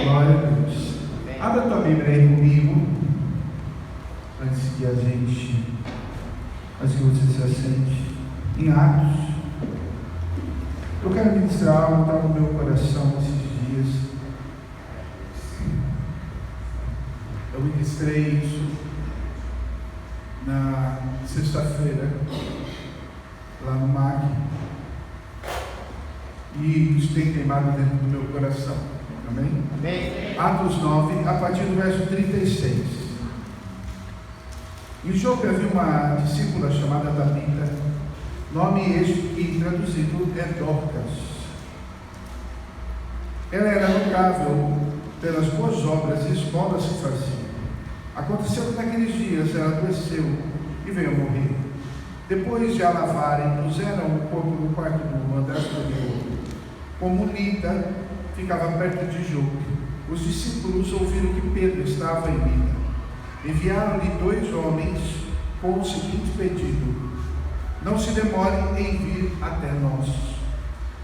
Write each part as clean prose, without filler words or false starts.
Glória a Deus. Abra tua Bíblia aí comigo, antes que você se assente, em Atos. Eu quero ministrar algo que está no meu coração esses dias. Eu ministrei isso na sexta-feira, lá no MAC, e isso tem queimado dentro do meu coração. Amém? Amém. Atos 9, a partir do verso 36. Em Jope havia uma discípula chamada Tabita, nome este que traduzido é Dorcas. Ela era notável pelas boas obras e esmolas que fazia. Aconteceu que naqueles dias ela adoeceu e veio a morrer. Depois de a lavarem, puseram o corpo no quarto do andar superior. Como Lida ficava perto de Jope, os discípulos ouviram que Pedro estava em Lida. Enviaram-lhe 2 homens com o seguinte pedido: não se demore em vir até nós.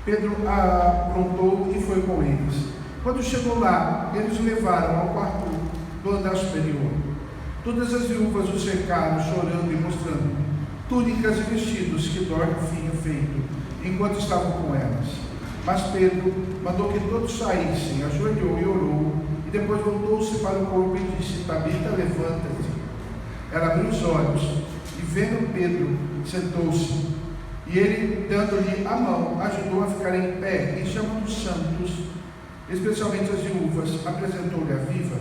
Pedro aprontou e foi com eles. Quando chegou lá, eles o levaram ao quarto do andar superior. Todas as viúvas o cercaram, chorando e mostrando túnicas e vestidos que Dorcas tinha feito, enquanto estavam com elas. Mas Pedro mandou que todos saíssem, ajoelhou e orou, e depois voltou-se para o corpo e disse: Tabita, levanta-te. Ela abriu os olhos, e vendo Pedro, sentou-se. E ele, dando-lhe a mão, ajudou a ficar em pé, e chamando os santos, especialmente as viúvas, apresentou-lhe a viva.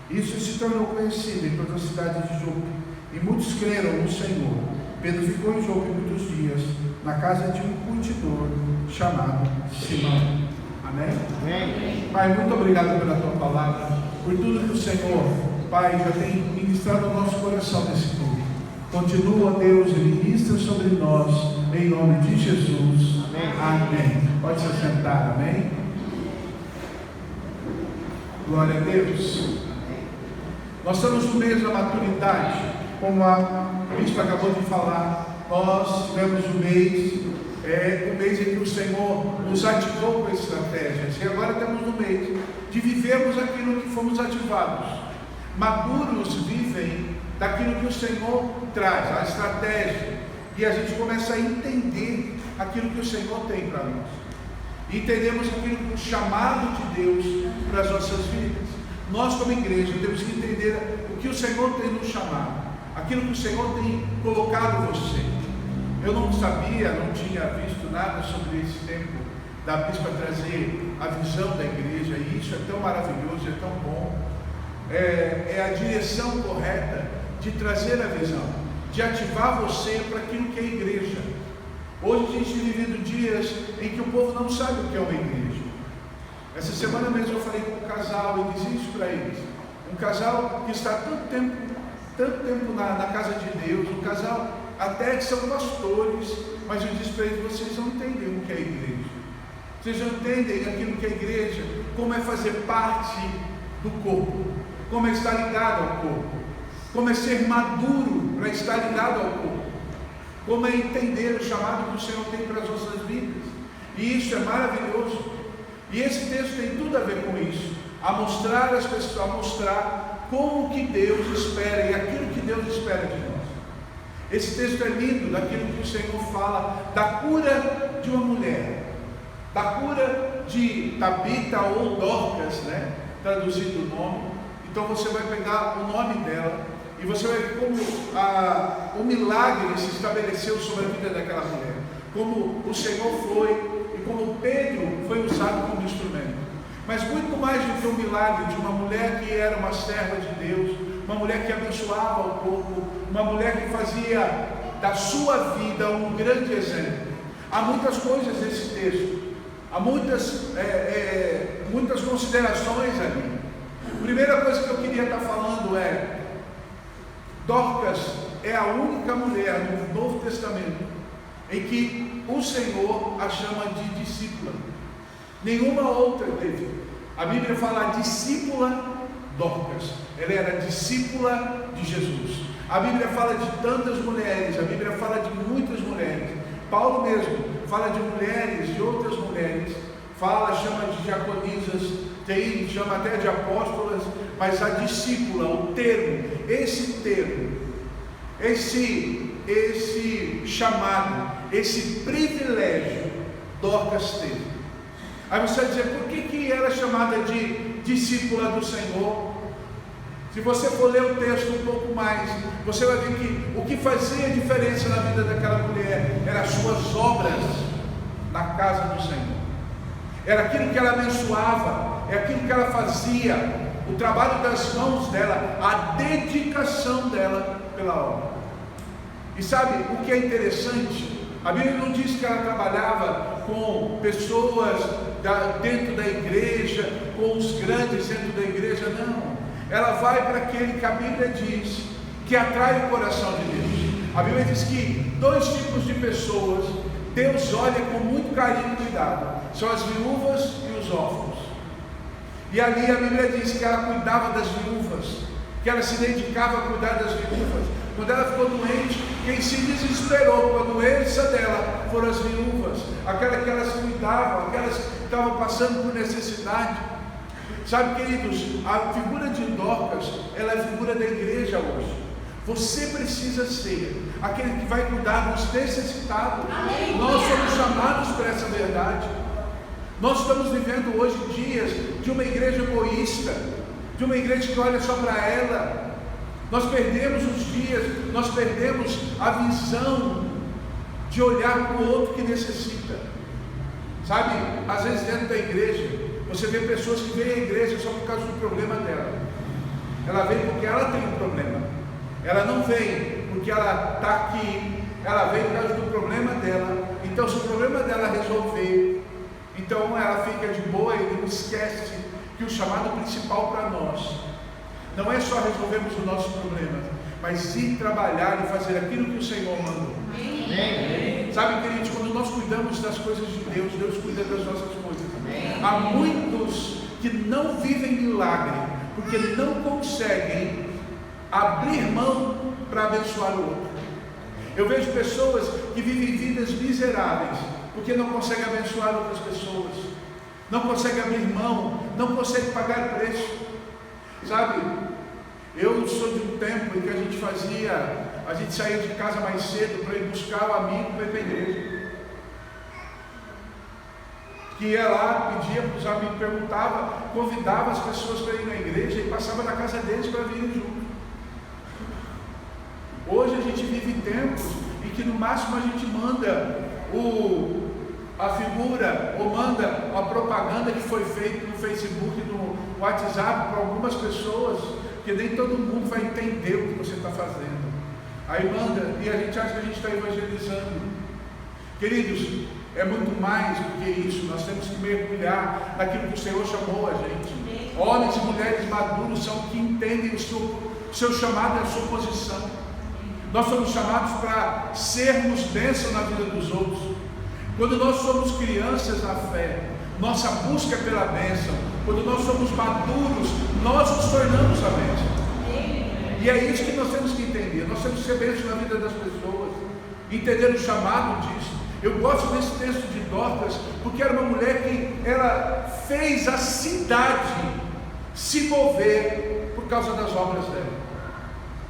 Isso se tornou conhecido em toda a cidade de Jope, e muitos creram no Senhor. Pedro ficou em Jope muitos dias, na casa de um curtidor chamado Simão. Amém? Amém. Pai, muito obrigado pela tua palavra, por tudo que o Senhor, Pai, já tem ministrado ao nosso coração nesse culto. Continua, Deus, e ministra sobre nós, em nome de Jesus. Amém. Amém. Pode se sentar, amém? Glória a Deus. Nós estamos no mês da maturidade, como a bispa acabou de falar. Nós tivemos o mês em que o Senhor nos ativou com estratégias, e agora estamos no mês de vivermos aquilo que fomos ativados. Maduros vivem daquilo que o Senhor traz, a estratégia, e a gente começa a entender aquilo que o Senhor tem para nós. Entendemos aquilo que o chamado de Deus para as nossas vidas. Nós, como igreja, temos que entender o que o Senhor tem nos chamado, aquilo que o Senhor tem colocado você. Eu não sabia, não tinha visto nada sobre esse tempo da bispa trazer a visão da igreja, e isso é tão maravilhoso, é tão bom. É a direção correta de trazer a visão, de ativar você para aquilo que é igreja. Hoje a gente tem vivido dias em que o povo não sabe o que é uma igreja. Essa semana mesmo eu falei com um casal e disse isso para eles. Um casal que está tanto tempo na casa de Deus, um casal até que são pastores, mas eu disse para eles: vocês não entendem o que é igreja. Vocês não entendem aquilo que é igreja, como é fazer parte do corpo, como é estar ligado ao corpo, como é ser maduro para estar ligado ao corpo, como é entender o chamado que o Senhor tem para as nossas vidas. E isso é maravilhoso. E esse texto tem tudo a ver com isso, a mostrar às pessoas, a mostrar como que Deus espera e aquilo que Deus espera de nós. Esse texto é lindo, daquilo que o Senhor fala, da cura de uma mulher, da cura de Tabita ou Dorcas, né? Traduzido o nome. Então você vai pegar o nome dela e você vai ver como o milagre se estabeleceu sobre a vida daquela mulher, como o Senhor foi e como Pedro foi usado como instrumento. Mas muito mais do que o milagre de uma mulher que era uma serva de Deus, uma mulher que abençoava o povo, uma mulher que fazia da sua vida um grande exemplo. Há muitas coisas nesse texto, há muitas considerações ali. A primeira coisa que eu queria estar falando é: Dorcas é a única mulher no Novo Testamento em que o Senhor a chama de discípula. Nenhuma outra teve. A Bíblia fala discípula Dorcas. Ela era discípula de Jesus. A Bíblia fala de tantas mulheres, a Bíblia fala de muitas mulheres. Paulo mesmo fala de mulheres, de outras mulheres, chama de diaconisas, chama até de apóstolas, mas a discípula, o termo, esse chamado, esse privilégio, Dorcas teve. Aí você vai dizer, por que ela é chamada de discípula do Senhor? Se você for ler o texto um pouco mais, você vai ver que o que fazia diferença na vida daquela mulher eram as suas obras na casa do Senhor. Era aquilo que ela abençoava, é aquilo que ela fazia, o trabalho das mãos dela, a dedicação dela pela obra. E sabe o que é interessante? A Bíblia não diz que ela trabalhava com pessoas dentro da igreja, com os grandes dentro da igreja, não. Ela vai para aquele que a Bíblia diz que atrai o coração de Deus. A Bíblia diz que 2 tipos de pessoas Deus olha com muito carinho e cuidado: são as viúvas e os órfãos. E ali a Bíblia diz que ela cuidava das viúvas, que ela se dedicava a cuidar das viúvas. Quando ela ficou doente, quem se desesperou com a doença dela foram as viúvas, aquelas que elas cuidavam, aquelas que estavam passando por necessidade. Sabe, queridos, a figura de Dorcas, ela é a figura da igreja hoje. Você precisa ser aquele que vai cuidar dos necessitados. Amém. Nós somos chamados para essa verdade. Nós estamos vivendo hoje dias de uma igreja egoísta, de uma igreja que olha só para ela. Nós perdemos os dias, nós perdemos a visão de olhar para o outro que necessita. Sabe, às vezes dentro da igreja, você vê pessoas que vêm à igreja só por causa do problema dela. Ela vem porque ela tem um problema. Ela não vem porque ela está aqui, ela vem por causa do problema dela. Então, se o problema dela resolver, então ela fica de boa e não esquece que o chamado principal para nós não é só resolvermos os nossos problemas, mas ir trabalhar e fazer aquilo que o Senhor mandou. Amém. Sabe, queridos, quando nós cuidamos das coisas de Deus, Deus cuida das nossas coisas. Amém. Há muitos que não vivem milagre porque não conseguem abrir mão para abençoar o outro. Eu vejo pessoas que vivem vidas miseráveis porque não conseguem abençoar outras pessoas, não conseguem abrir mão, não conseguem pagar preço. Sabe, eu sou de um tempo em que a gente saía de casa mais cedo para ir buscar o amigo para ir para a igreja. Que ia lá, pedia para os amigos, perguntava, convidava as pessoas para ir na igreja e passava na casa deles para virem junto. Hoje a gente vive tempos em que no máximo a gente manda a figura ou manda a propaganda que foi feita no Facebook, no WhatsApp para algumas pessoas, porque nem todo mundo vai entender o que você está fazendo. Aí manda e a gente acha que a gente está evangelizando. Queridos, é muito mais do que isso. Nós temos que mergulhar naquilo que o Senhor chamou a gente. Homens e mulheres maduros são que entendem o seu chamado e a sua posição. Nós somos chamados para sermos bênção na vida dos outros. Quando nós somos crianças na fé, nossa busca é pela bênção. Quando nós somos maduros, nós nos tornamos a bênção. E é isso que nós temos que entender. Nós temos que ser bênção na vida das pessoas, entender o chamado disso. Eu gosto desse texto de Dorcas, porque era uma mulher que ela fez a cidade se mover por causa das obras dela.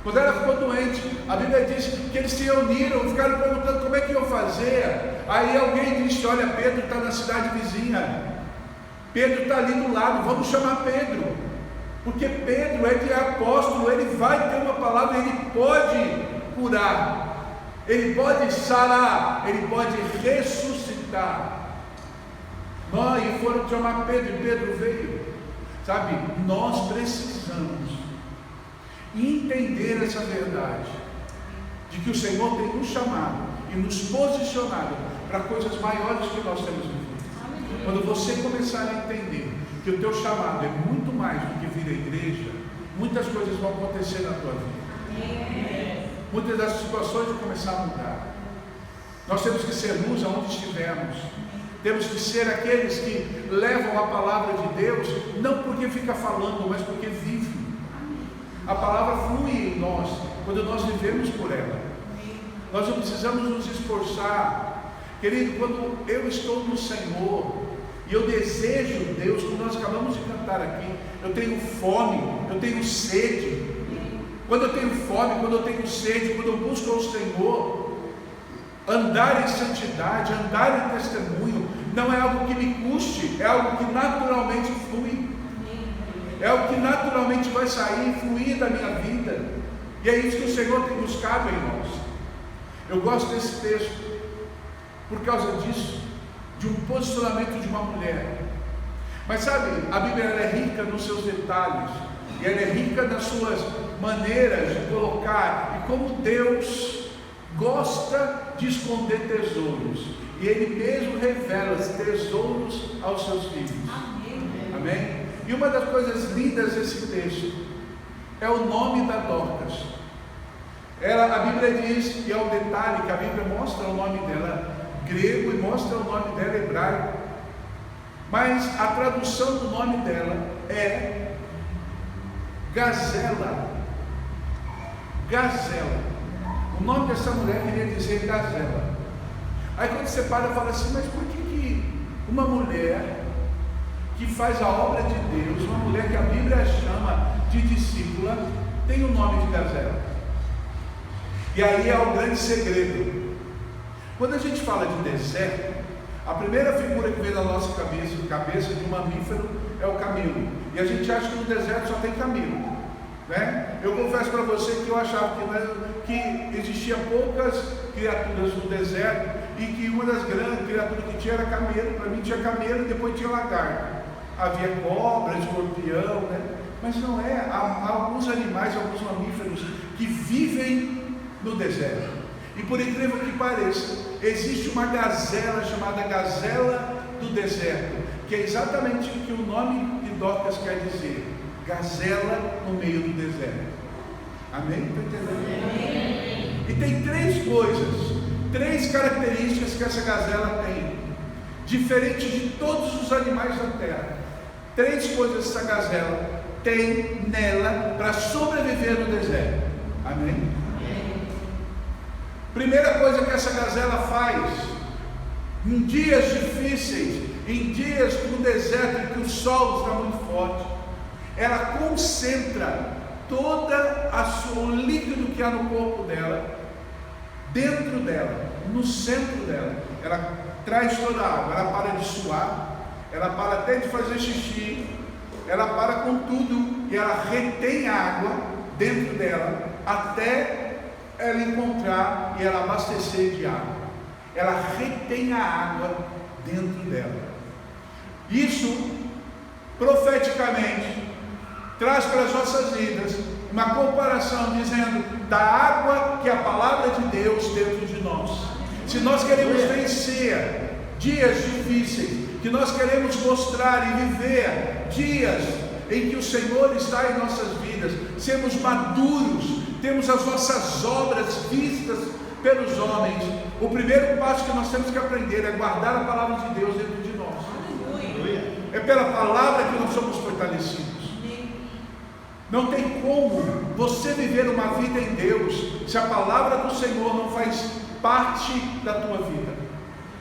Quando ela ficou doente, a Bíblia diz que eles se reuniram, ficaram perguntando como é que iam fazer. Aí alguém disse: olha, Pedro está na cidade vizinha, Pedro está ali do lado, vamos chamar Pedro, porque Pedro é apóstolo, ele vai ter uma palavra, ele pode curar, ele pode sarar, ele pode ressuscitar. E foram chamar Pedro, e Pedro veio. Sabe, nós precisamos entender essa verdade, de que o Senhor tem nos chamado e nos posicionado para coisas maiores que nós temos vivido. Quando você começar a entender que o teu chamado é muito mais do que vir à igreja, muitas coisas vão acontecer na tua vida. Muitas das situações vão começar a mudar. Nós temos que ser luz aonde estivermos. Temos que ser aqueles que levam a palavra de Deus, não porque fica falando, mas porque vive. A palavra flui em nós quando nós vivemos por ela. Nós não precisamos nos esforçar. Querido, quando eu estou no Senhor e E eu desejo, Deus, como nós acabamos de cantar aqui, eu tenho fome, eu tenho sede. Quando eu tenho fome, quando eu tenho sede, quando eu busco ao Senhor, andar em santidade, andar em testemunho, não é algo que me custe, é algo que naturalmente flui. É algo que naturalmente vai sair, fluir da minha vida. E é isso que o Senhor tem buscado em nós. Eu gosto desse texto por causa disso, de um posicionamento de uma mulher. Mas sabe, a Bíblia ela é rica nos seus detalhes, e ela é rica nas suas maneiras de colocar, e como Deus gosta de esconder tesouros, e Ele mesmo revela os tesouros aos seus filhos. Amém? E uma das coisas lindas desse texto é o nome da Dorcas. A Bíblia diz, e é um detalhe que a Bíblia mostra o nome dela grego e mostra o nome dela hebraico, mas a tradução do nome dela é gazela. Gazela. O nome dessa mulher queria dizer gazela. Aí quando você para e fala assim, mas por que uma mulher que faz a obra de Deus, uma mulher que a Bíblia chama de discípula, tem o nome de gazela? E aí é o grande segredo. Quando a gente fala de deserto, a primeira figura que vem na nossa cabeça de um mamífero é o camelo. E a gente acha que no deserto só tem camelo, né? Eu confesso para você que eu achava que existiam poucas criaturas no deserto e que uma das grandes criaturas que tinha era camelo. Para mim tinha camelo e depois tinha lagarto. Havia cobra, escorpião, né? Mas não é. Há alguns animais, alguns mamíferos que vivem no deserto. E por incrível que pareça, existe uma gazela chamada gazela do deserto, que é exatamente o que o nome de Dorcas quer dizer: gazela no meio do deserto. Amém? Está entendendo? Amém. E tem três características que essa gazela tem, diferente de todos os animais da terra. Três coisas essa gazela tem nela para sobreviver no deserto. Amém? Primeira coisa que essa gazela faz, em dias difíceis, em dias no deserto em que o sol está muito forte, ela concentra todo o líquido que há no corpo dela, dentro dela, no centro dela. Ela traz toda a água, ela para de suar, ela para até de fazer xixi, ela para com tudo e ela retém a água dentro dela até ela encontrar e ela abastecer de água. Ela retém a água dentro dela. Isso profeticamente traz para as nossas vidas uma comparação dizendo da água que é a palavra de Deus dentro de nós. Se nós queremos vencer dias difíceis, que nós queremos mostrar e viver dias em que o Senhor está em nossas vidas, sermos maduros, temos as nossas obras vistas pelos homens, o primeiro passo que nós temos que aprender é guardar a palavra de Deus dentro de nós. É pela palavra que nós somos fortalecidos. Não tem como você viver uma vida em Deus se a palavra do Senhor não faz parte da tua vida,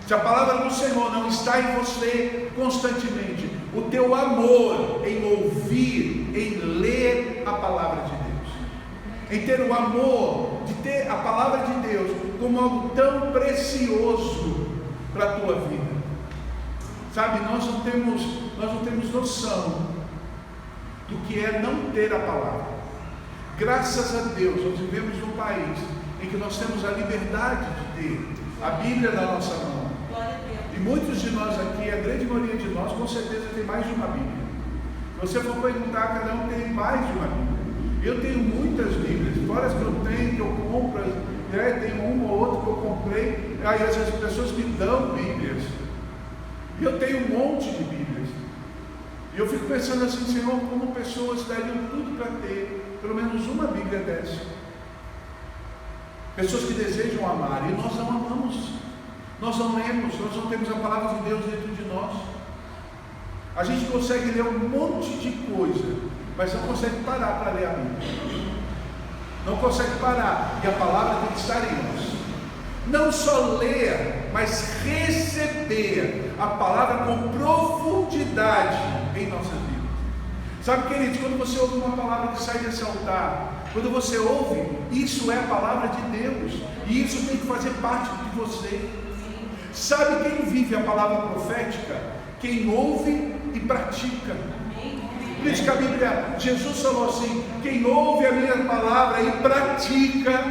se a palavra do Senhor não está em você constantemente. O teu amor em ouvir, em ler a palavra de Deus, em ter o amor de ter a palavra de Deus como algo tão precioso para a tua vida. Sabe, nós não temos noção do que é não ter a palavra. Graças a Deus, nós vivemos num país em que nós temos a liberdade de ter a Bíblia na nossa mão. E muitos de nós aqui, a grande maioria de nós, com certeza tem mais de uma Bíblia. Se você for perguntar, cada um tem mais de uma Bíblia. Eu tenho muitas Bíblias, fora as que eu tenho, que eu compro, tenho uma ou outra que eu comprei, aí as pessoas me dão Bíblias. E eu tenho um monte de Bíblias. E eu fico pensando assim, Senhor, como pessoas dariam tudo para ter pelo menos uma Bíblia dessa. Pessoas que desejam amar, e nós não amamos. Nós não lemos, nós não temos a palavra de Deus dentro de nós. A gente consegue ler um monte de coisa, mas não consegue parar para ler a Bíblia. Não consegue parar, e a palavra tem que estar em nós. Não só ler, mas receber a palavra com profundidade utilidade em nossas vidas. Sabe, queridos, quando você ouve uma palavra que sai desse altar, quando você ouve, isso é a palavra de Deus, e isso tem que fazer parte de você. Sabe quem vive a palavra profética? Quem ouve e pratica. Por isso que a Bíblia, Jesus falou assim: quem ouve a minha palavra e pratica,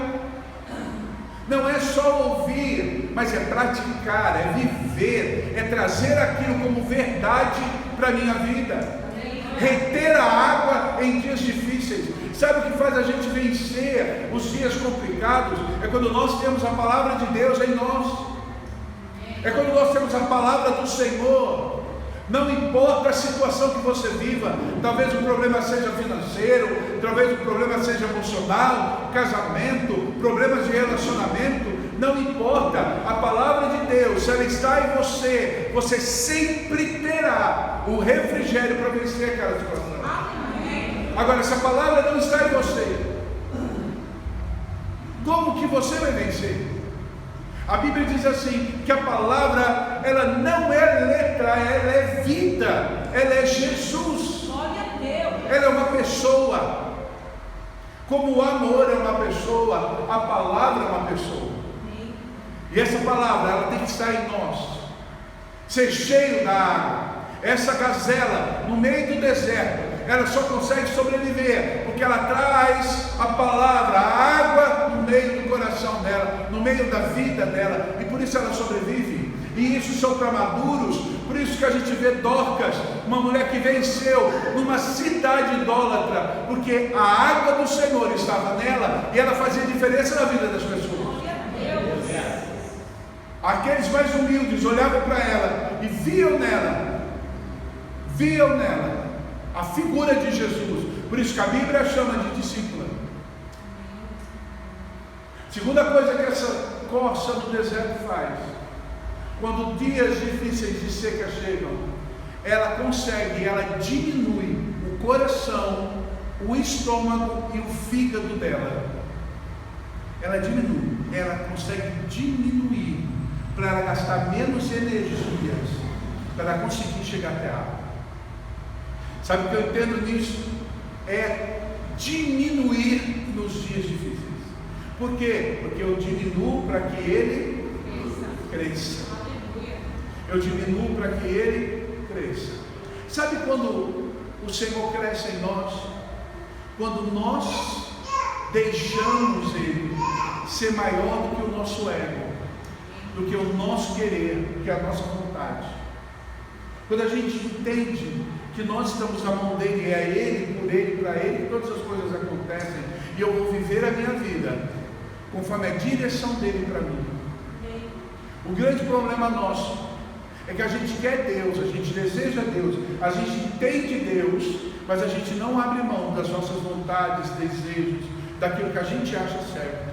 não é só ouvir, mas é praticar, é viver, é trazer aquilo como verdade para a minha vida. Reter a água em dias difíceis. Sabe o que faz a gente vencer os dias complicados? É quando nós temos a palavra de Deus em nós. É quando nós temos a palavra do Senhor. Não importa a situação que você viva, talvez o problema seja financeiro, talvez o problema seja emocional, casamento, problemas de relacionamento, não importa, a palavra de Deus, se ela está em você, você sempre terá o refrigério para vencer aquela situação. Agora, se a palavra não está em você, como que você vai vencer? A Bíblia diz assim, que a palavra, ela não é letra, ela é vida, ela é Jesus. Glória a Deus. Ela é uma pessoa. Como o amor é uma pessoa, a palavra é uma pessoa. E essa palavra, ela tem que estar em nós. Ser cheio da água. Essa gazela, no meio do deserto, ela só consegue sobreviver porque ela traz a palavra, a água no meio do coração dela, no meio da vida dela, e por isso ela sobrevive. E isso são para maduros. Por isso que a gente vê Dorcas, uma mulher que venceu numa cidade idólatra, porque a água do Senhor estava nela e ela fazia diferença na vida das pessoas. Aqueles mais humildes olhavam para ela e viam nela a figura de Jesus. Por isso que a Bíblia chama de discípula. Segunda coisa que essa corça do deserto faz, quando dias difíceis de seca chegam, ela diminui o coração, o estômago e o fígado dela. Ela consegue diminuir para ela gastar menos energias, para ela conseguir chegar até a água. Sabe o que eu entendo nisso? É diminuir nos dias difíceis. Por quê? Porque eu diminuo para que ele cresça. Eu diminuo para que ele cresça. Sabe quando o Senhor cresce em nós? Quando nós deixamos ele ser maior do que o nosso ego, do que o nosso querer, do que a nossa vontade. Quando a gente entende que nós estamos na mão dele, é ele, por ele, para ele, todas as coisas acontecem, e eu vou viver a minha vida conforme a direção dele para mim. O grande problema nosso é que a gente quer Deus, a gente deseja Deus, a gente entende Deus, mas a gente não abre mão das nossas vontades, desejos, daquilo que a gente acha certo.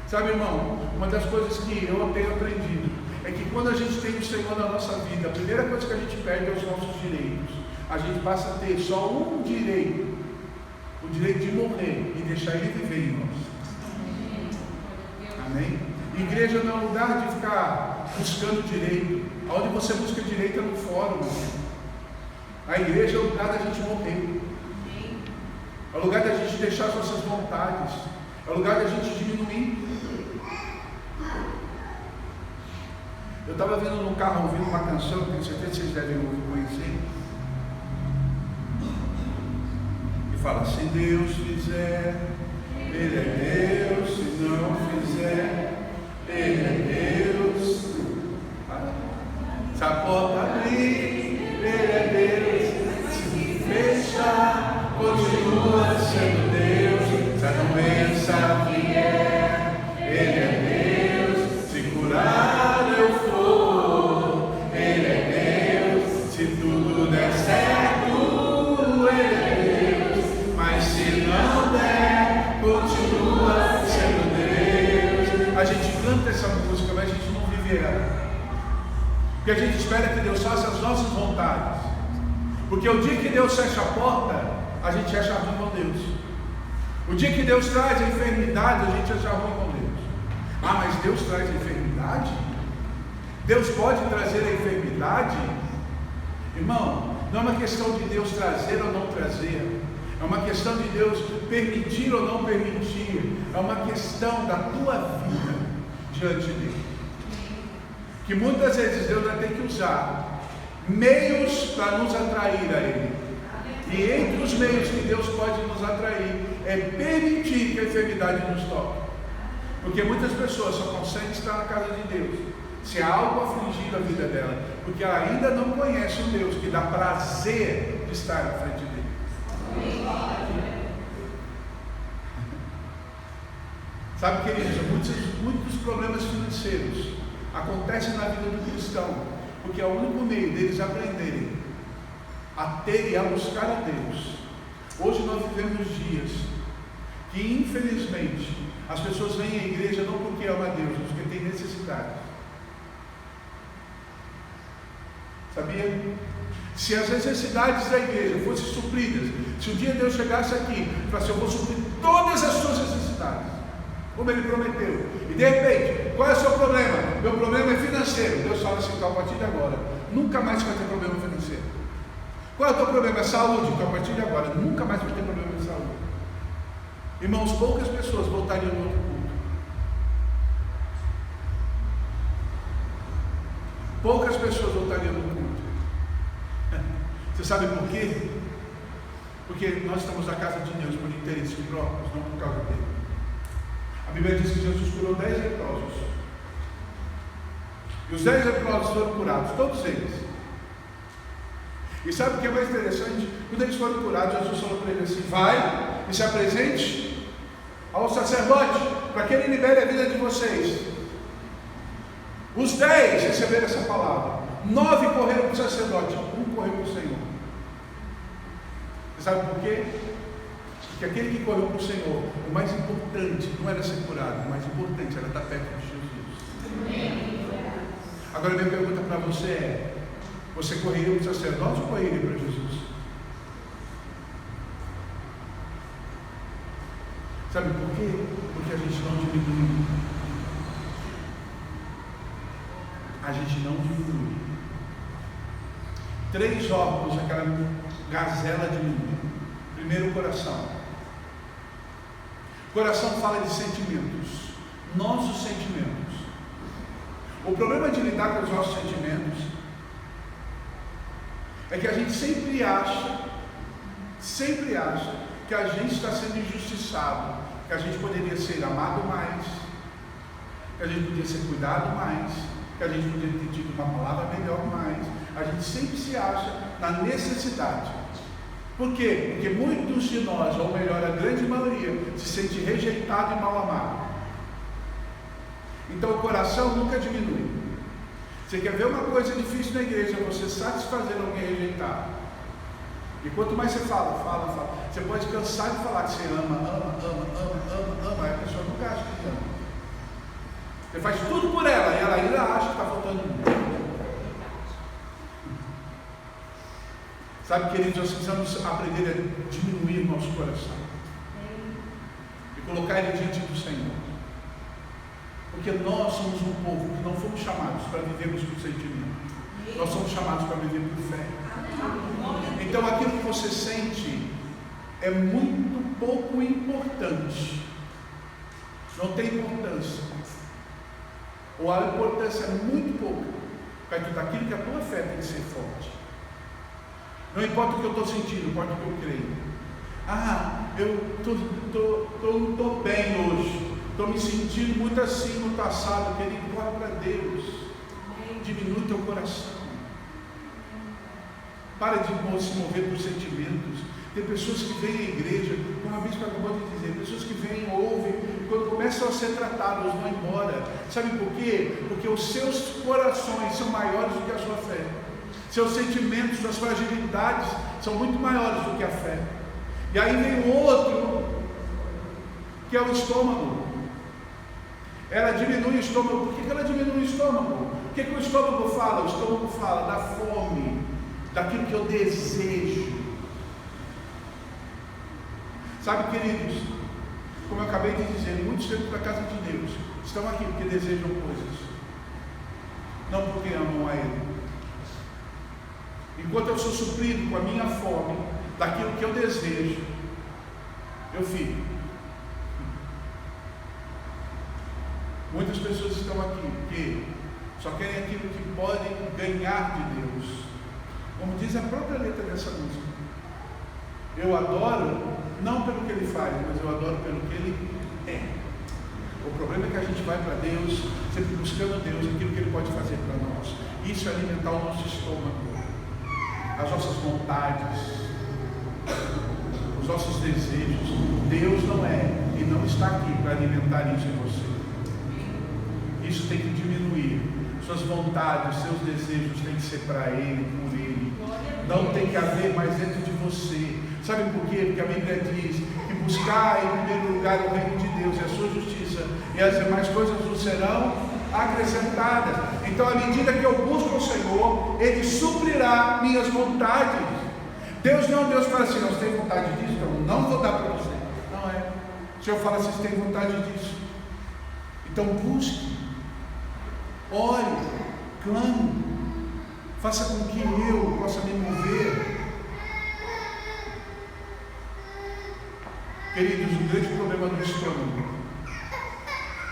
Sabe, irmão, uma das coisas que eu tenho aprendido é que quando a gente tem o Senhor na nossa vida, a primeira coisa que a gente perde é os nossos direitos. A gente passa a ter só um direito, o direito de morrer e deixar ele viver em nós. Amém? Igreja não é um lugar de ficar buscando direito. Onde você busca direito é no fórum. A igreja é o lugar da gente morrer. É o lugar da gente deixar as nossas vontades. É o lugar da gente diminuir. Eu estava vindo no carro ouvindo uma canção, tenho certeza que vocês devem conhecer. E fala: se Deus fizer, Ele é Deus. Se não fizer, Ele é Deus. Se a porta abrir, Ele é Deus. Se fechar, continua sendo Deus. Se a doença vier, Ele é Deus. Se curar eu for, Ele é Deus. Se tudo der certo, Ele é Deus. Mas se não der, continua sendo Deus. A gente canta essa música, mas a gente não vive ela. Porque a gente espera que Deus faça as nossas vontades. Porque o dia que Deus fecha a porta, a gente acha ruim com Deus. O dia que Deus traz a enfermidade, a gente acha ruim com Deus. Ah, mas Deus traz a enfermidade? Deus pode trazer a enfermidade? Irmão, não é uma questão de Deus trazer ou não trazer, é uma questão de Deus permitir ou não permitir, é uma questão da tua vida diante dele. Que muitas vezes Deus vai ter que usar meios para nos atrair a Ele. E entre os meios que Deus pode nos atrair é permitir que a enfermidade nos toque. Porque muitas pessoas só conseguem estar na casa de Deus se há algo afligindo a vida dela, porque ela ainda não conhece um Deus que dá prazer de estar na frente dele. Sabe, queridos, muitos problemas financeiros acontecem na vida do cristão, porque é o único meio deles aprenderem a ter e a buscar a Deus. Hoje nós vivemos dias que, infelizmente, as pessoas vêm à igreja não porque amam a Deus, mas porque têm necessidade. Sabia? Se as necessidades da igreja fossem supridas, se um dia Deus chegasse aqui e falasse: eu vou suprir todas as suas necessidades, como Ele prometeu, e de repente, qual é o seu problema? Meu problema é financeiro. Deus fala assim: então a partir de agora, nunca mais vai ter problema financeiro. Qual é o teu problema? É saúde. Então a partir de agora, nunca mais vai ter problema de saúde. Irmãos, poucas pessoas voltariam no outro culto. Poucas pessoas voltariam no culto. Você sabe por quê? Porque nós estamos na casa de Deus por interesses próprios, não por causa dele. A Bíblia diz que Jesus curou 10 leprosos. E os 10 leprosos foram curados, todos eles. E sabe o que é mais interessante? Quando eles foram curados, Jesus falou para eles assim: vai e se apresente ao sacerdote, para que ele libere a vida de vocês. Os 10 receberam essa palavra, 9 correram para o sacerdote, 1 correu para o Senhor. Você sabe por quê? Porque aquele que correu para o Senhor, o mais importante não era ser curado, o mais importante era estar perto de Jesus. Agora minha pergunta para você é: você correria para o sacerdote ou correria para Jesus? Sabe por quê? Porque a gente não diminui. A gente não diminui. 3 órgãos aquela gazela diminui. Primeiro, o coração. O coração fala de sentimentos, nossos sentimentos. O problema de lidar com os nossos sentimentos é que a gente sempre acha que a gente está sendo injustiçado, que a gente poderia ser amado mais, que a gente poderia ser cuidado mais, que a gente poderia ter tido uma palavra melhor mais. A gente sempre se acha na necessidade. Por quê? Porque muitos de nós, ou melhor, a grande maioria, se sente rejeitado e mal amado. Então o coração nunca diminui. Você quer ver uma coisa difícil na igreja? Você satisfazer alguém rejeitado. E quanto mais você fala, você pode cansar de falar que você ama, aí a pessoa nunca acha que ama. Você faz tudo por ela e ela ainda acha que está faltando muito. Sabe, queridos, nós precisamos aprender a diminuir nosso coração e colocar ele diante do Senhor. Porque nós somos um povo que não fomos chamados para vivermos por sentimento. Nós somos chamados para viver por fé. Então aquilo que você sente é muito pouco importante. Não tem importância. Ou a importância é muito pouca perto daquilo que a tua fé tem que ser forte. Não importa o que eu estou sentindo, importa o que eu creio. Eu não estou bem hoje. Estou me sentindo muito assim no passado. Querido, corre para Deus. Diminui teu coração. Para de se mover por sentimentos. Tem pessoas que vêm à igreja, como a bispa acabou de dizer, pessoas que vêm, ouvem, e quando começam a ser tratados, vão embora. Sabe por quê? Porque os seus corações são maiores do que a sua fé. Seus sentimentos, suas fragilidades são muito maiores do que a fé. E aí vem o outro, que é o estômago. Ela diminui o estômago. Por que ela diminui o estômago? O que o estômago fala? O estômago fala da fome, daquilo que eu desejo. Sabe, queridos, como eu acabei de dizer, muitos dentro da casa de Deus estão aqui porque desejam coisas, não porque amam a Ele. enquanto eu sou suprido com a minha fome, daquilo que eu desejo, eu fico. Muitas pessoas estão aqui que só querem aquilo que podem ganhar de Deus. Como diz a própria letra dessa música. Eu adoro, não pelo que Ele faz, mas eu adoro pelo que Ele é. O problema é que a gente vai para Deus, sempre buscando Deus, aquilo que Ele pode fazer para nós. Isso é alimentar o nosso estômago, as nossas vontades, os nossos desejos. Deus não é e não está aqui para alimentar isso em você. Isso tem que diminuir. Suas vontades, seus desejos têm que ser para Ele, por Ele. Não tem que haver mais dentro de você. Sabe por quê? Porque a Bíblia diz que buscar em primeiro lugar o reino de Deus e a sua justiça, e as demais coisas nos serão acrescentadas. Então, à medida que eu busco o Senhor, Ele suprirá minhas vontades. Deus não é um Deus que fala assim: você tem vontade disso? Então não vou dar para você. Não é. O Senhor fala assim: você tem vontade disso? Então busque. Ore, clame, faça com que eu possa me mover. Queridos, o grande problema do estômago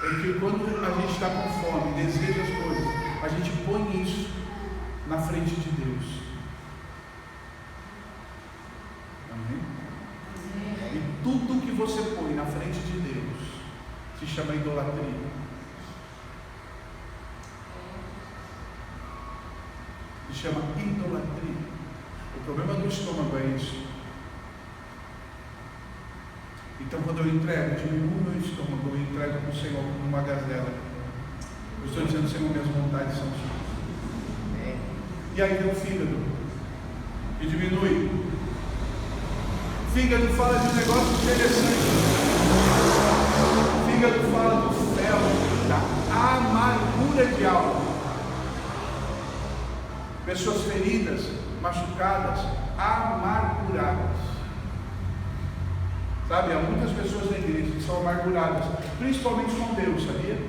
é que quando a gente está com fome, deseja as coisas, a gente põe isso na frente de Deus. Amém? E tudo que você põe na frente de Deus se chama idolatria. Se chama idolatria. O problema do estômago é isso. Então, quando eu entrego, diminuo meu estômago, eu entrego para o Senhor como uma gazela. Eu estou dizendo: Senhor, minhas vontades são suas. E aí vem o fígado, que diminui. Fígado fala de um negócio interessante. Fígado fala do fel, da amargura de alma. Pessoas feridas, machucadas, amarguradas. Sabe, há muitas pessoas na igreja que são amarguradas, principalmente com Deus, sabia?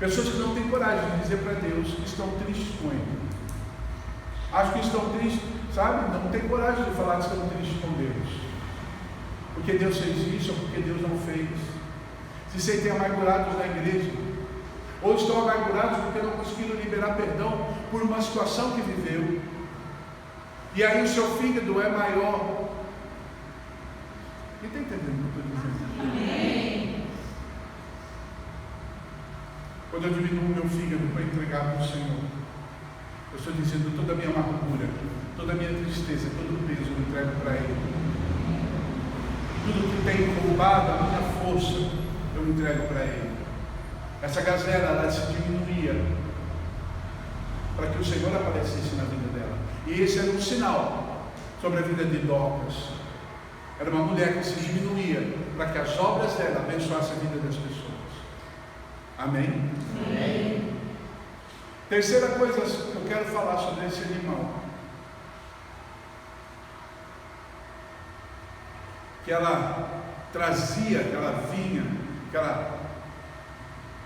Pessoas que não têm coragem de dizer para Deus que estão tristes com Ele. Acho que estão tristes, sabe? Não tem coragem de falar que estão tristes com Deus. Porque Deus fez isso ou porque Deus não fez. Se sentem amargurados na igreja, ou estão amargurados porque não conseguiram liberar perdão por uma situação que viveu. E aí o seu fígado é maior. Quem está entendendo o que eu estou dizendo? Amém. Quando eu diminuo meu fígado para entregar para o Senhor, eu estou dizendo: toda a minha amargura, toda a minha tristeza, todo o peso eu entrego para Ele. Tudo que tem roubado a minha força, eu entrego para Ele. Essa gazela, ela se diminuía para que o Senhor aparecesse na vida dela. E esse era um sinal sobre a vida de Dorcas. Era uma mulher que se diminuía para que as obras dela abençoassem a vida das pessoas. Amém? Amém. Terceira coisa que eu quero falar sobre esse animal, que ela trazia, que ela vinha, que ela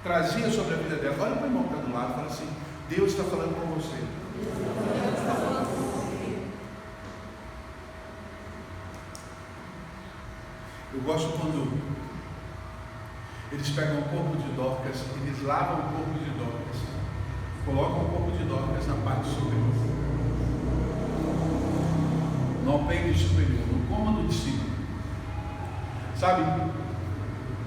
trazia sobre a vida dela. Olha para o irmão que está do lado e fala assim: Deus está falando com você. Deus está falando com você. Eu gosto quando eles pegam o corpo de Dorcas, eles lavam o corpo de Dorcas, colocam o corpo de Dorcas na parte superior, no apêndice superior, no cômodo de cima. Sabe,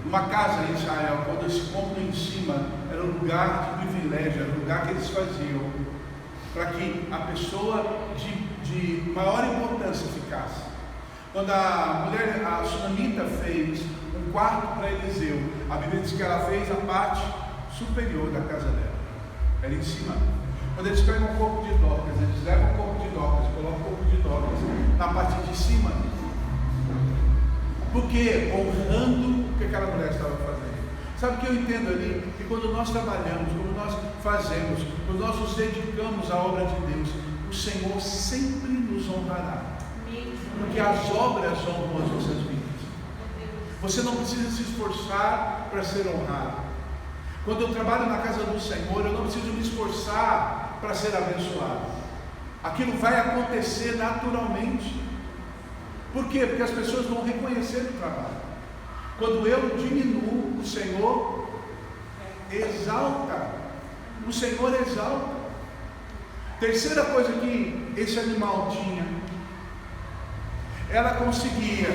numa casa em Israel, quando esse cômodo em cima era um lugar de privilégio, era um lugar que eles faziam para que a pessoa de maior importância ficasse. Quando a mulher, a sunamita, fez um quarto para Eliseu, a Bíblia diz que ela fez a parte superior da casa dela, era em cima. Quando eles pegam o corpo de Dorcas, eles levam o corpo de Dorcas, colocam o corpo de Dorcas na parte de cima. Por quê? Honrando o que aquela mulher estava fazendo. Sabe o que eu entendo ali? Que quando nós trabalhamos, quando nós fazemos, quando nós nos dedicamos à obra de Deus, o Senhor sempre nos honrará. Porque as obras honram as nossas vidas. Você não precisa se esforçar para ser honrado. Quando eu trabalho na casa do Senhor, eu não preciso me esforçar para ser abençoado. Aquilo vai acontecer naturalmente. Por quê? Porque as pessoas vão reconhecer o trabalho. Quando eu diminuo, o Senhor exalta. O Senhor exalta. Terceira coisa que esse animal tinha, ela conseguia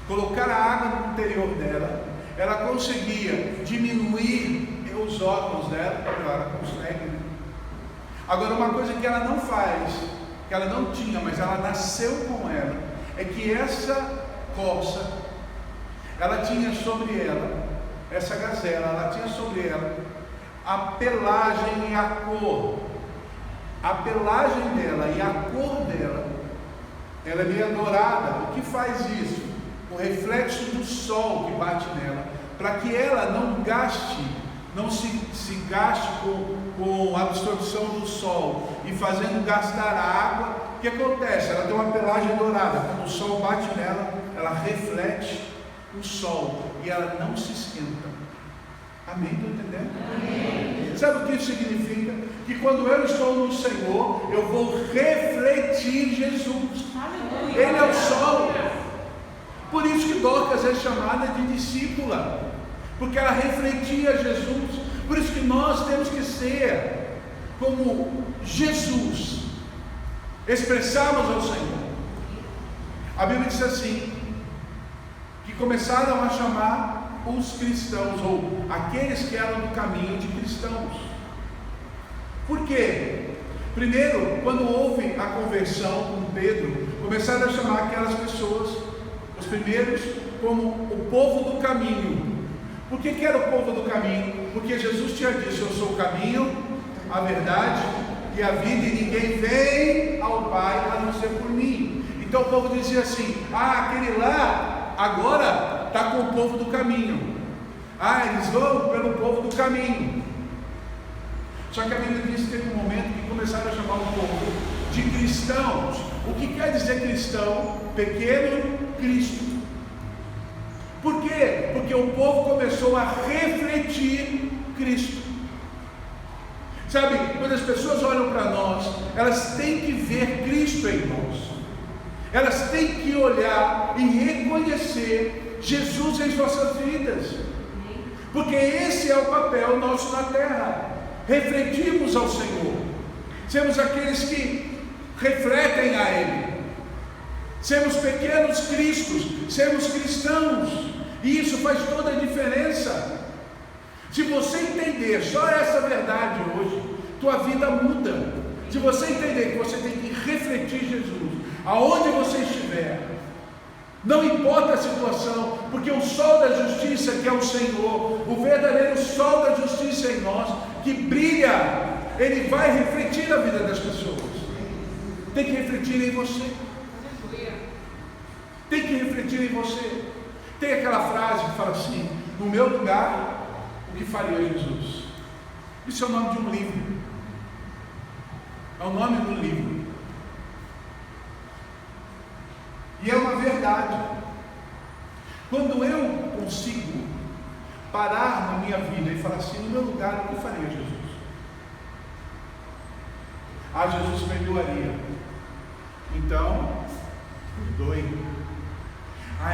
colocar a água no interior dela, ela conseguia diminuir os órgãos dela, ela consegue. Agora, uma coisa que ela não faz, que ela não tinha, mas ela nasceu com ela, é que essa corça, ela tinha sobre ela, essa gazela, ela tinha sobre ela a pelagem e a cor. A pelagem dela e a cor dela, ela é meio dourada. O que faz isso? O reflexo do sol que bate nela, para que ela não gaste, não se gaste com a absorção do sol e fazendo gastar a água. O que acontece? Ela tem uma pelagem dourada. Quando o sol bate nela, ela reflete o sol e ela não se esquenta. Amém? Estão entendendo? Amém. Sabe o que isso significa? Que quando eu estou no Senhor, eu vou refletir Jesus. Aleluia. Ele é o sol. Por isso que Dorcas é chamada de discípula, porque ela refletia Jesus. Por isso que nós temos que ser como Jesus, expressarmos ao Senhor. A Bíblia diz assim, que começaram a chamar os cristãos, ou aqueles que eram do caminho, de cristãos. Por quê? Primeiro, quando houve a conversão com Pedro, começaram a chamar aquelas pessoas, os primeiros, como o povo do caminho. Por que era o povo do caminho? Porque Jesus tinha dito: eu sou o caminho, a verdade e a vida, e ninguém vem ao Pai a não ser por mim. Então o povo dizia assim: aquele lá agora está com o povo do caminho. Eles vão pelo povo do caminho. Só que a Bíblia diz que teve um momento que começaram a chamar o povo de cristãos. O que quer dizer cristão? Pequeno Cristo. Por quê? Porque o povo começou a refletir Cristo. Sabe, quando as pessoas olham para nós, elas têm que ver Cristo em nós. Elas têm que olhar e reconhecer Jesus em nossas vidas. Porque esse é o papel nosso na terra. Refletirmos ao Senhor. Sermos aqueles que refletem a Ele. Sermos pequenos cristos, sermos cristãos. E isso faz toda a diferença. Se você entender só essa verdade hoje, tua vida muda. Se você entender que você tem que refletir Jesus, aonde você estiver, não importa a situação, porque o sol da justiça, que é o Senhor, o verdadeiro sol da justiça em nós, que brilha, ele vai refletir a vida das pessoas. Tem que refletir em você. Tem que refletir em você. Tem aquela frase que fala assim: no meu lugar, o que faria Jesus? Isso é o nome de um livro. É o nome do livro. E é uma verdade. Quando eu consigo parar na minha vida e falar assim: no meu lugar, o que faria Jesus? Jesus perdoaria. Então, perdoe.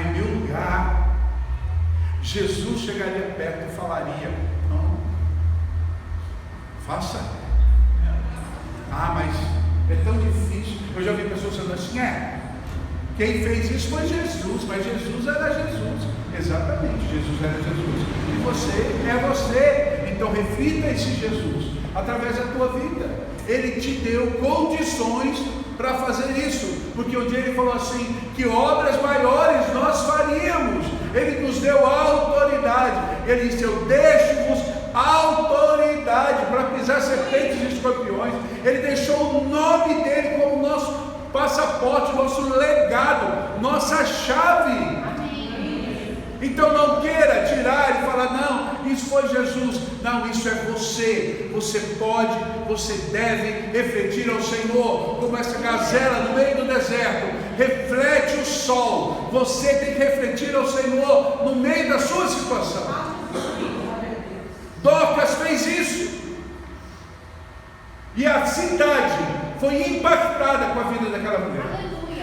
Em meu lugar, Jesus chegaria perto e falaria: não, faça. Mas é tão difícil. Eu já vi pessoas falando assim: quem fez isso foi Jesus, mas Jesus era Jesus. Exatamente, Jesus era Jesus. E você é você. Então reflita esse Jesus através da tua vida. Ele te deu condições para fazer isso, porque um dia ele falou assim: que obras maiores nós faríamos. Ele nos deu autoridade. Ele disse: eu deixo-vos autoridade para pisar serpentes e escorpiões. Ele deixou o nome dele como nosso passaporte, nosso legado, nossa chave. Então não queira tirar e falar: não, isso foi Jesus. Não, isso é você. Você pode, você deve refletir ao Senhor, como essa gazela no meio do deserto reflete o sol. Você tem que refletir ao Senhor no meio da sua situação. Dorcas fez isso. E a cidade foi impactada com a vida daquela mulher.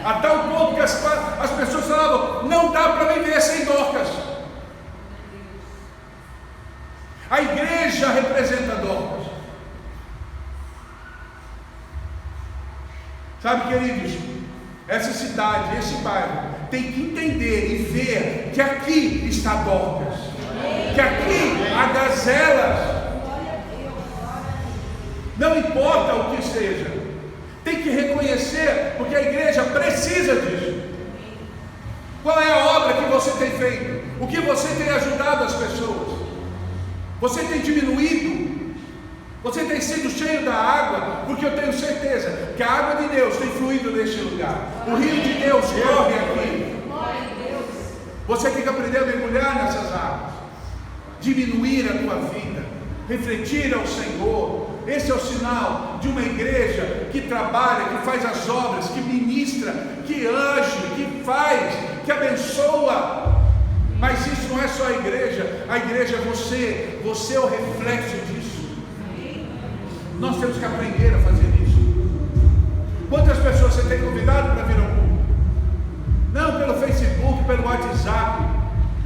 A tal ponto que as pessoas falavam: não dá para viver sem Dorcas. A igreja representa Dorcas. Sabe, queridos, essa cidade, esse bairro, tem que entender e ver que aqui está Dorcas, que aqui há gazelas. Não importa o que seja, tem que reconhecer, porque a igreja precisa disso. Qual é a obra que você tem feito? O que você tem ajudado as pessoas? Você tem diminuído? Você tem sido cheio da água? Porque eu tenho certeza que a água de Deus tem fluído neste lugar. O rio de Deus corre aqui. Você tem que aprender a mergulhar nessas águas, diminuir a tua vida, refletir ao Senhor. Esse é o sinal de uma igreja que trabalha, que faz as obras, que ministra, que age, que faz, que abençoa. Mas isso não é só a igreja é você. Você é o reflexo disso. Nós temos que aprender a fazer isso. Quantas pessoas você tem convidado para vir ao culto? Não pelo Facebook, pelo WhatsApp,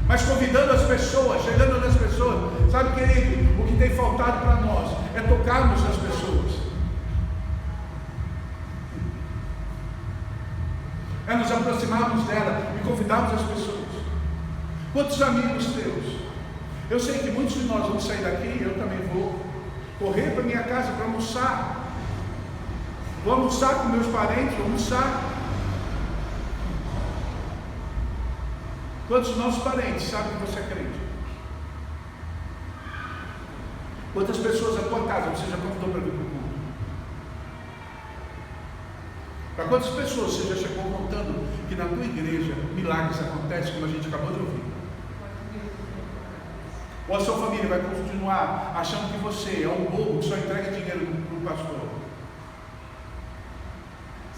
mas convidando as pessoas, chegando nas pessoas. Sabe, querido, o que tem faltado para nós é tocarmos as pessoas, é nos aproximarmos dela e convidarmos as pessoas. Quantos amigos teus? Eu sei que muitos de nós vamos sair daqui, eu também vou correr para minha casa para almoçar. Vou almoçar com meus parentes, vou almoçar. Quantos nossos parentes sabem que você é crente? Quantas pessoas da tua casa você já convidou para vir para o culto? Para quantas pessoas você já chegou contando que na tua igreja milagres acontecem, como a gente acabou de ouvir? Ou a sua família vai continuar achando que você é um bobo que só entrega dinheiro para o pastor?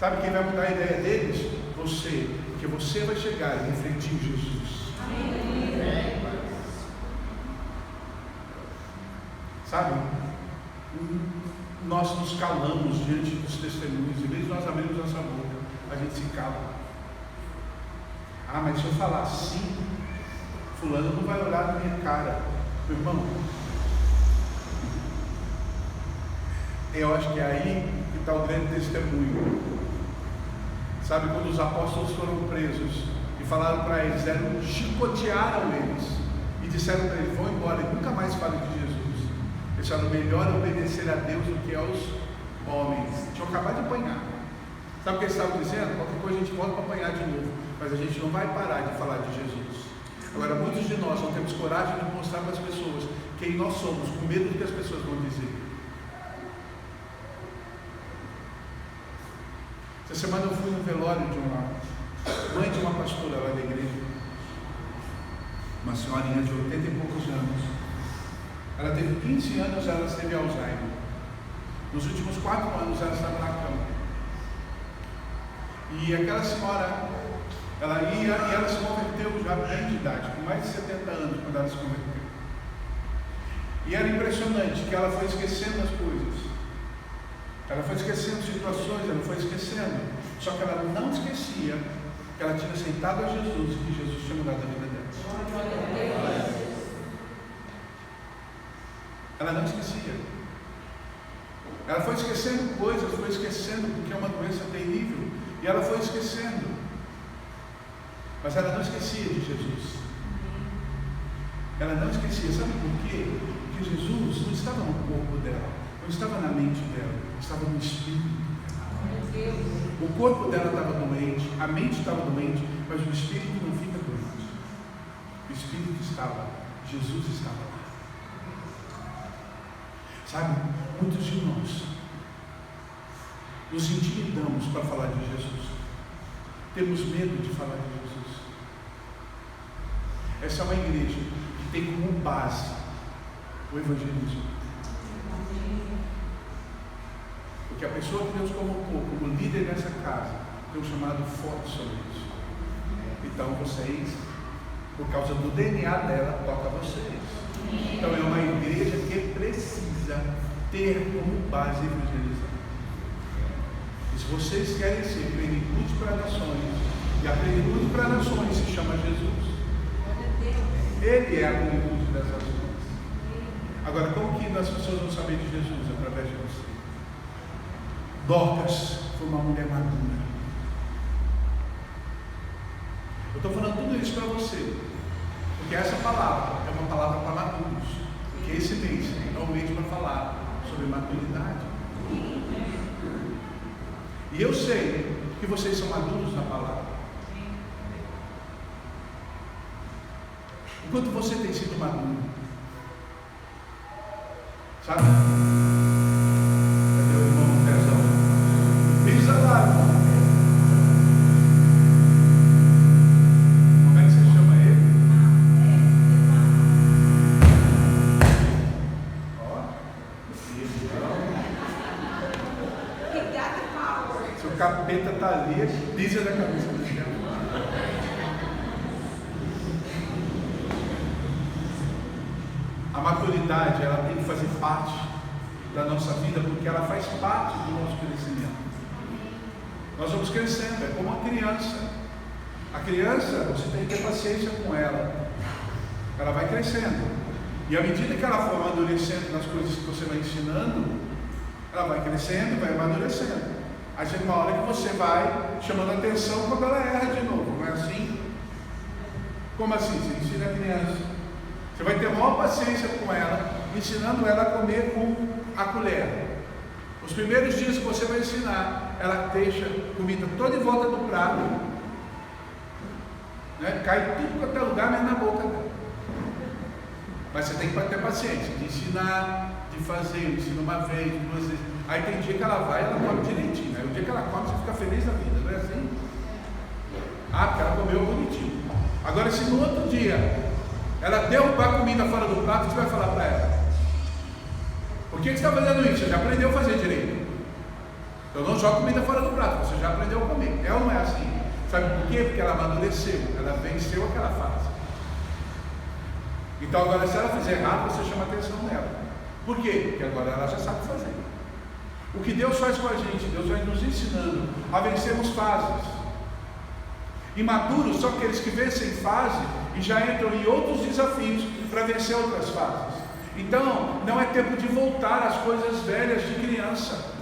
Sabe quem vai mudar a ideia deles? Você. Porque você vai chegar e refletir Jesus. Amém. Sabe? Nós nos calamos diante dos testemunhos. Em vez de nós abrirmos nossa boca, a gente se cala. Ah, mas se eu falar assim, fulano não vai olhar na minha cara. Meu irmão, eu acho que é aí que está o grande testemunho. Sabe, quando os apóstolos foram presos e falaram para eles, chicotearam eles e disseram para eles: vão embora e nunca mais falem de Jesus. Eles falaram: melhor obedecer a Deus do que aos homens. Tinham acabado de apanhar. Sabe o que eles estavam dizendo? Qualquer coisa a gente volta para apanhar de novo, mas a gente não vai parar de falar de Jesus. Agora, muitos de nós não temos coragem de mostrar para as pessoas quem nós somos, com medo do que as pessoas vão dizer. Essa semana eu fui no velório de uma mãe de uma pastora lá da igreja, uma senhorinha de 80 e poucos anos. Ela teve 15 anos, ela teve Alzheimer. Nos últimos 4 anos ela estava na cama. E aquela senhora, ela ia e ela se converteu já bem de idade, com mais de 70 anos quando ela se converteu. E era impressionante que ela foi esquecendo as coisas. Ela foi esquecendo situações, ela foi esquecendo. Só que ela não esquecia que ela tinha aceitado a Jesus e que Jesus tinha mudado a vida dela. Ela não esquecia. Ela foi esquecendo coisas, foi esquecendo porque é uma doença terrível. E ela foi esquecendo. Mas ela não esquecia de Jesus. Ela não esquecia. Sabe por quê? Porque Jesus não estava no corpo dela, não estava na mente dela, estava no espírito dela. O corpo dela estava doente, a mente estava doente, mas o espírito não fica doente. O espírito estava, Jesus estava lá. Sabe, muitos de nós nos intimidamos para falar de Jesus. Temos medo de falar de Jesus. Essa é uma igreja que tem como base o evangelismo. Porque a pessoa que Deus colocou como líder nessa casa tem um chamado forte sobre isso. Então vocês, por causa do DNA dela, toca vocês. Então é uma igreja que precisa ter como base evangelizar. E se vocês querem ser plenitude para nações, e a plenitude para nações se chama Jesus. Ele é a plenitude das nações. Agora, como que as pessoas vão saber de Jesus? Através de você. Dorcas foi uma mulher madura. Eu estou falando tudo isso para você, porque essa palavra é uma palavra para maduros. Porque esse mês é um mês para falar sobre maturidade. E eu sei que vocês são maduros na palavra. Enquanto você tem sido maduro, sabe? Cadê o irmão Pezão? Pisa lá, irmão. Como é que você chama ele? Ó. Se o capeta está ali, pisa na cabeça do céu. A maturidade, ela tem que fazer parte da nossa vida, porque ela faz parte do nosso crescimento. Nós vamos crescendo, é como uma criança. A criança, você tem que ter paciência com ela. Ela vai crescendo. E à medida que ela for amadurecendo nas coisas que você vai ensinando, ela vai crescendo, vai amadurecendo. Aí chega uma hora que você vai chamando a atenção quando ela erra de novo, não é assim? Como assim? Você ensina a criança. Você vai ter maior paciência com ela, ensinando ela a comer com a colher. Os primeiros dias que você vai ensinar, ela deixa comida toda em volta do prato, né? Cai tudo quanto é lugar, mas na boca dela. Mas você tem que ter paciência, de ensinar, de fazer, ensina uma vez, duas vezes. Aí tem dia que ela vai, ela come direitinho. Aí o dia que ela come, você fica feliz da vida, não é assim? Ah, porque ela comeu bonitinho. Agora, se no outro dia ela derrubar a comida fora do prato, você vai falar para ela: por que você está fazendo isso? Você já aprendeu a fazer direito. Eu não jogo comida fora do prato, você já aprendeu a comer. É ou não é assim? Sabe por quê? Porque ela amadureceu, ela venceu aquela fase. Então agora, se ela fizer errado, você chama a atenção dela. Por quê? Porque agora ela já sabe fazer. O que Deus faz com a gente, Deus vai nos ensinando a vencermos fases. Imaduros são aqueles que vencem fase e já entram em outros desafios para vencer outras fases. Então, não é tempo de voltar às coisas velhas de criança.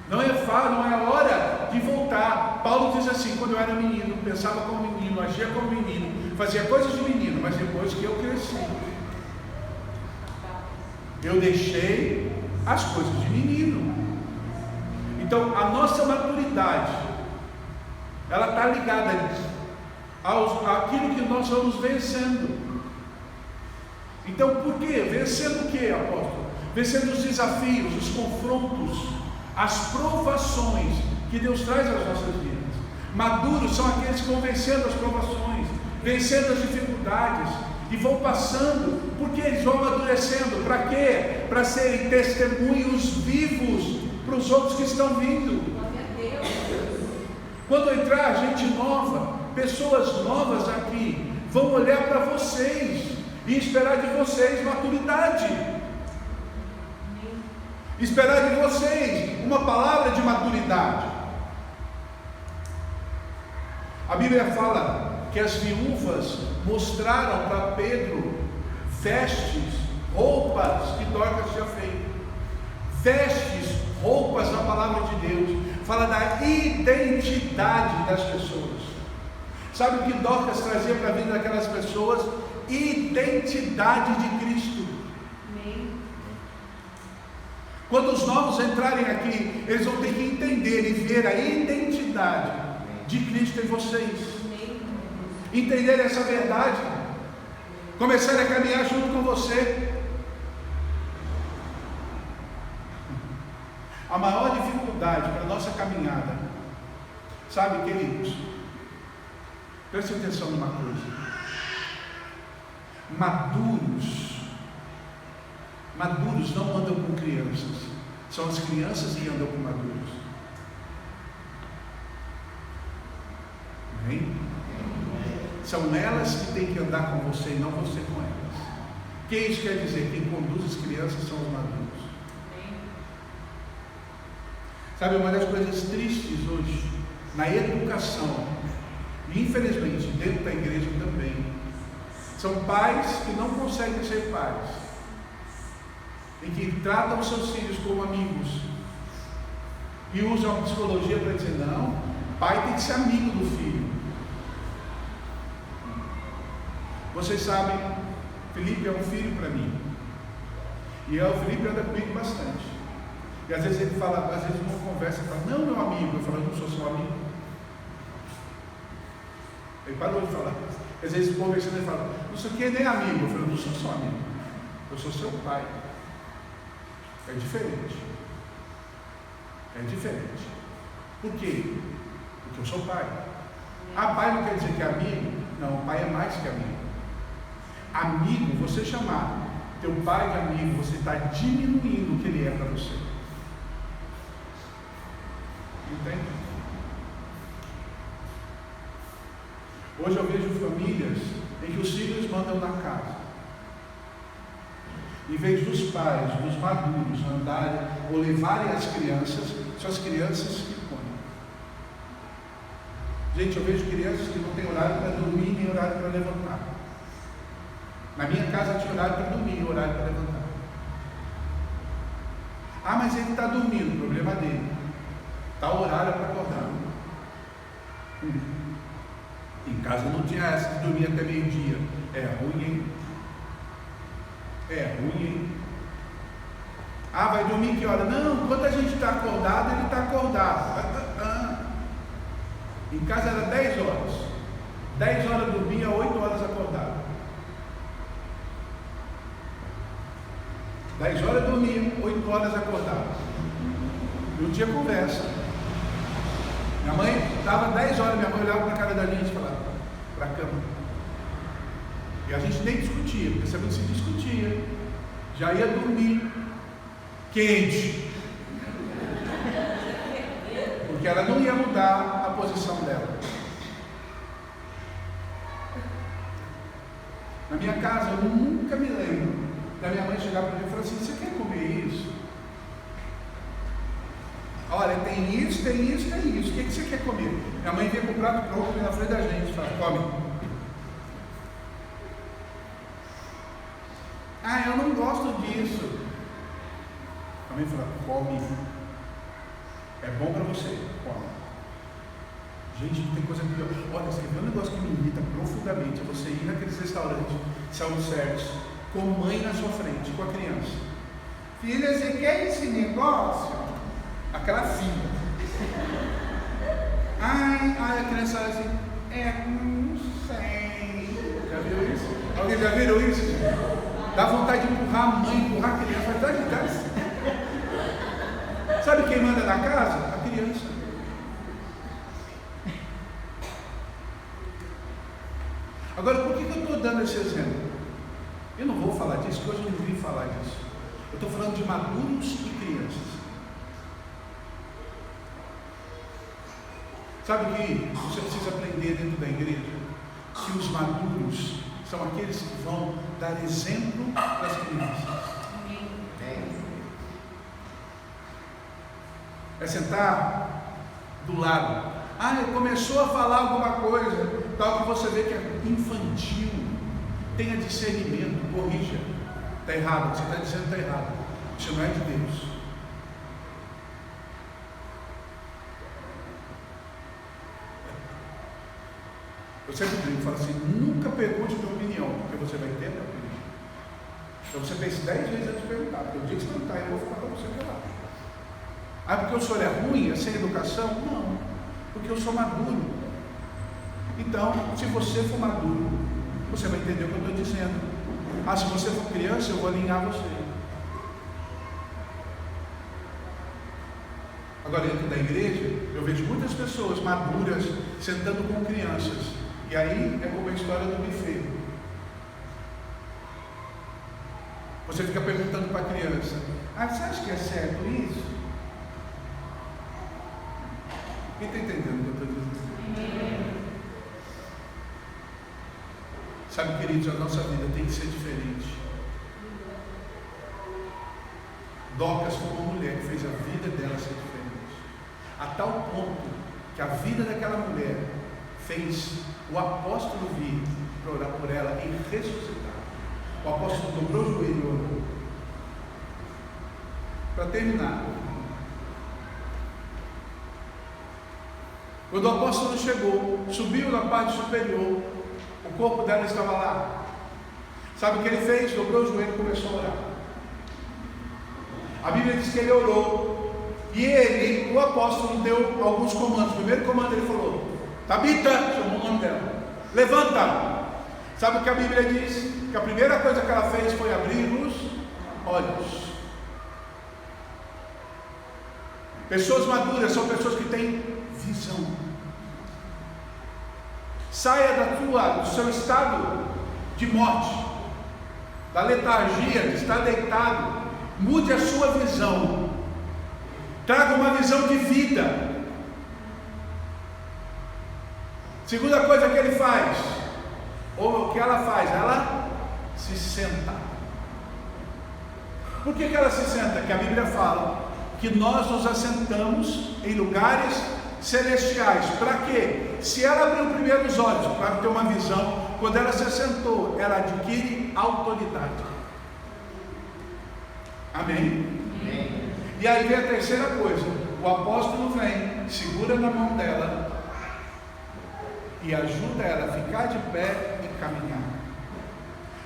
Não é hora de voltar. Paulo diz assim: quando eu era menino, pensava como menino, agia como menino, fazia coisas de menino, mas depois que eu cresci, eu deixei as coisas de menino. Então, a nossa maturidade, ela está ligada àquilo que nós vamos vencendo. Então, por quê? Vencendo o quê, apóstolo? Vencendo os desafios, os confrontos, as provações que Deus traz às nossas vidas. Maduros são aqueles que vão vencendo as provações, vencendo as dificuldades, e vão passando, porque eles vão amadurecendo. Para quê? Para serem testemunhos vivos para os outros que estão vindo. Quando entrar gente nova, pessoas novas aqui, vão olhar para vocês e esperar de vocês maturidade. Esperar de vocês uma palavra de maturidade. A Bíblia fala que as viúvas mostraram para Pedro vestes, roupas que Dorcas tinha feito. Vestes, roupas na palavra de Deus. Fala da identidade das pessoas. Sabe o que Dorcas trazia para a vida daquelas pessoas? Identidade de Cristo. Quando os novos entrarem aqui, eles vão ter que entender e ver a identidade de Cristo em vocês. Entender essa verdade, começar a caminhar junto com você. A maior dificuldade para a nossa caminhada, sabe, queridos, preste atenção numa coisa: maduros não andam com crianças, são as crianças que andam com maduros. Amém? São elas que têm que andar com você e não você com elas. que isso quer dizer? Quem conduz as crianças são os maduros. Sabe, uma das coisas tristes hoje, na educação, e infelizmente dentro da igreja também, são pais que não conseguem ser pais, e que tratam os seus filhos como amigos, e usam a psicologia para dizer, não, pai tem que ser amigo do filho. Vocês sabem, Felipe é um filho para mim, e o Felipe anda comigo bastante, e às vezes ele fala, às vezes numa conversa, ele fala, não, meu amigo, eu falo, eu não sou seu amigo. Ele parou de falar. Às vezes conversando, ele fala, não sei o que, nem amigo. Eu falo, eu não sou seu amigo, eu sou seu pai. É diferente. É diferente. Por quê? Porque eu sou pai. Pai não quer dizer que é amigo. Não, pai é mais que amigo. Amigo, você chamar teu pai de amigo, você está diminuindo o que ele é para você. Entende? Hoje eu vejo famílias em que os filhos mandam na casa. Em vez dos pais, dos maduros, andarem ou levarem as crianças, são as crianças que põem. Gente, eu vejo crianças que não têm horário para dormir nem horário para levantar. Na minha casa tinha horário para dormir e horário para levantar. Mas ele está dormindo, o problema dele. Está o horário para acordar. Em casa não tinha essa de dormir até meio-dia. É ruim, hein? É ruim, hein? Vai dormir que hora? Não, quando a gente está acordado, ele está acordado. Em casa era 10 horas. 10 horas dormia, 8 horas acordado. 10 horas dormia, 8 horas acordado. Não tinha conversa. Minha mãe estava 10 horas, minha mãe olhava para a cara da gente e falava, para a cama. E a gente nem discutia, porque se a gente se discutia, já ia dormir quente. Porque ela não ia mudar a posição dela. Na minha casa, eu nunca me lembro da minha mãe chegar para mim e falar assim, você quer comer isso? Olha, tem isso, tem isso, tem isso. O que você quer comer? Minha mãe veio com o prato pronto na frente da gente e fala, come. Eu não gosto disso. A mãe fala, come. É bom para você, come. Gente, não tem coisa pior. Olha, você vê um negócio que me irrita profundamente, é você ir naqueles restaurantes, são certos, com mãe na sua frente, com a criança. Filha, você quer esse negócio? Aquela filha. A criança fala assim, não sei. Já viu isso? Alguém já viu isso? Dá vontade de empurrar a mãe, empurrar a criança. Sabe quem manda na casa? A criança. Agora, por que eu estou dando esse exemplo? Eu não vou falar disso, porque hoje eu não vim falar disso. Eu estou falando de maduros e crianças. Sabe que você precisa aprender dentro da igreja? Que os maduros são aqueles que vão dar exemplo para as crianças. É sentar do lado. Começou a falar alguma coisa, tal que você vê que é infantil. Tenha discernimento, corrija. Está errado, o que você está dizendo está errado. Isso não é de Deus. Eu sempre digo, falo assim, nunca pergunte minha opinião, porque você vai ter a minha opinião. Então você pense 10 vezes antes de perguntar, porque o dia que você perguntar, eu vou falar para você que é lá. Porque o senhor é ruim, é sem educação? Não, porque eu sou maduro. Então, se você for maduro, você vai entender o que eu estou dizendo. Se você for criança, eu vou alinhar você. Agora, dentro da igreja, eu vejo muitas pessoas maduras sentando com crianças. E aí é como a história do buffet. Você fica perguntando para a criança, você acha que é certo isso? Quem está entendendo o que eu estou dizendo? Sabe, queridos, a nossa vida tem que ser diferente. Dorcas foi uma mulher que fez a vida dela ser diferente, a tal ponto que a vida daquela mulher fez o apóstolo vir para orar por ela e ressuscitar. O apóstolo dobrou o joelho e orou. Para terminar, quando o apóstolo chegou, subiu na parte superior, o corpo dela estava lá. Sabe o que ele fez? Dobrou o joelho e começou a orar. A Bíblia diz que ele orou, e ele, o apóstolo, deu alguns comandos. O primeiro comando ele falou: Tabita, chamou o nome dela, levanta. Sabe o que a Bíblia diz? Que a primeira coisa que ela fez foi abrir os olhos. Pessoas maduras são pessoas que têm visão. Saia do seu estado de morte, da letargia, de estar deitado. Mude a sua visão. Traga uma visão de vida. Segunda coisa que ele faz, ou o que ela faz, ela se senta. Por que ela se senta? Que a Bíblia fala que nós nos assentamos em lugares celestiais. Para quê? Se ela abriu primeiro os olhos para ter uma visão, quando ela se assentou, ela adquire autoridade. Amém? Amém? E aí vem a terceira coisa: o apóstolo vem, segura na mão dela e ajuda ela a ficar de pé e caminhar.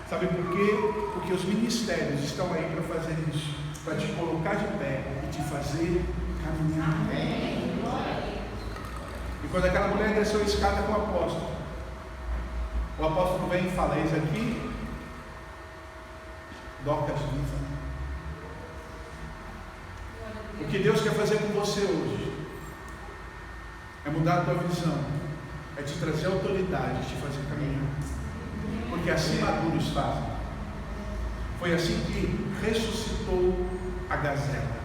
Sabe por quê? Porque os ministérios estão aí para fazer isso, para te colocar de pé e te fazer caminhar. Amém. E quando aquela mulher desceu a escada com o apóstolo vem e fala: eis aqui Dorcas viva. O que Deus quer fazer com você hoje é mudar a tua visão, é te trazer autoridade, te fazer caminhar, porque assim maduros fazem. Foi assim que ressuscitou a gazela,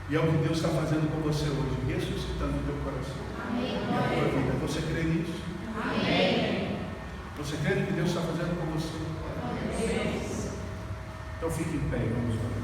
e é o que Deus está fazendo com você hoje, ressuscitando o teu coração. Amém. E a tua vida. Você crê nisso? Amém. Você crê no que Deus está fazendo com você? Amém. Então fique em pé e vamos orar.